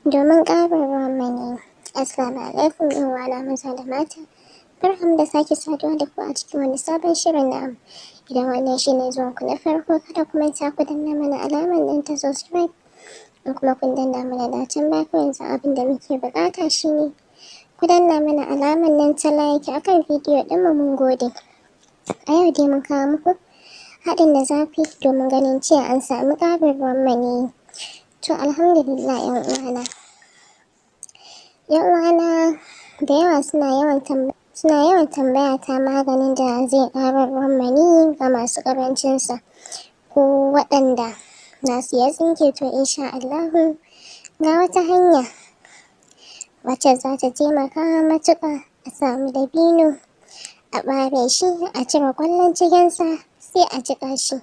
domin ƙarin ruwan maniyyi. Assalamu alaikum ƴan uwana maza da mata, barkanmu da sake saduwa da ku a cikin wani sabon shirin namu. Idan wannan shi ne zuwanku na farko, kada ku manta ku danna mana alamar nan ta subscribe, in kuma kun danna mana da can baya yanzu abin da muke buƙata shi ne ku danna mana alamar nan ta like a kan bidiyo ɗinmu, mun gode. A yau dai mun kawo muku haɗin da za ku yi domin ganin cewa an samu ƙarin ruwan maniyyi. To alhamdulillah ‘yan uwana da yawa suna yawan tambaya ta maganin da zai ƙara ruwan maniyyi ga masu ƙarancinsa ko waɗanda nasu ya tsinke. To insha Allahu ga wata hanya wacce za ta taimaka matuƙa. A samu dabino, a ɓare shi, a cire ƙwallon cikinsa, sai a jiƙa shi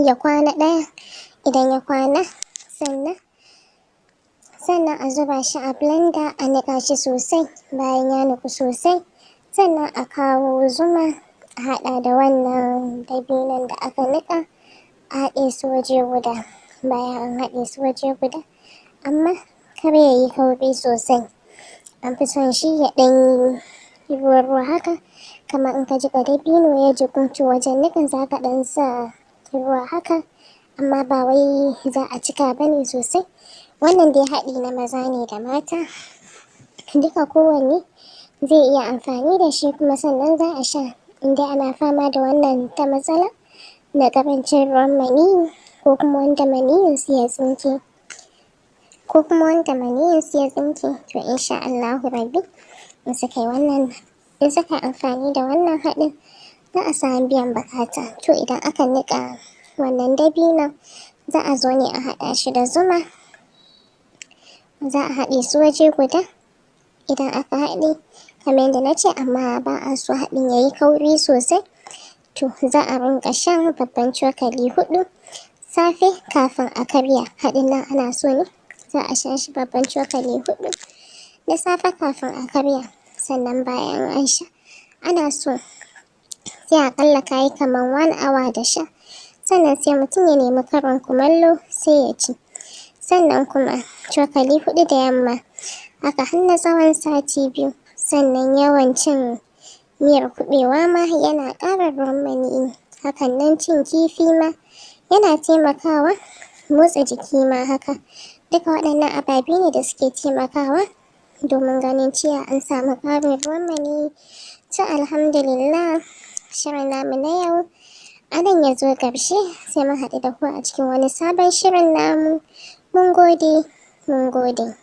ya kwana ɗaya. Idan ya kwana sannan a zuba shi a blender a niƙa shi sosai. Bayan ya niƙu sosai sannan a kawo zuma a haɗa da wannan dabinon da aka niƙa, a haɗe su waje guda. Bayan an haɗe su waje guda, amma kar ya yi kauri sosai, an fi son shi ya ɗan yi ruwa-ruwa haka. Kamar in ka jiƙa dabino ya jiƙu, to wajen niƙan za ka ɗan sa ruwa haka, amma ba wai za a cika ba ne sosai. Wannan dai haɗi na maza ne da mata, duka kowanne zai iya amfani da shi, kuma sannan za a sha in dai ana fama da wannan ta matsala na ƙarancin ruwan maniyyi, ko kuma wanda maniyyinsu ya tsinke. To insha Allahu rabbi in suka yi amfani da wannan haɗin za a samu biyan buƙata. To idan aka niƙa wannan dabinon, za a zo ne a haɗa shi da zuma, za a haɗe su waje guda. Idan aka haɗe kamar yadda na ce, amma ba a so haɗin ya yi kauri sosai, to za a rinƙa shan babban cokali 4 safe kafin a karya. Haɗin nan ana so ne za a sha shi babban cokali 4 da safe kafin a karya. Sannan bayan an sha, ana so sai aƙalla ka yi kamar 1 hour da sha, sannan sai mutum ya nemi karin kumallo sai ya ci. Sannan kuma cokali 4 da yamma, haka har na tsawon sati 2. Sannan yawan cin miyar kuɓewa ma yana ƙara ruwan maniyyi. Hakan nan cin kifi ma yana taimakawa, motsa jiki ma haka. Duka waɗannan ababe ne da suke taimakawa domin ganin cewa an samu ƙarin ruwan maniyyi. To alhamdulillah, shirin namu na yau a nan ya zo ƙarshe, sai mun haɗu da ku a cikin wani sabon shirin namu. Mun gode.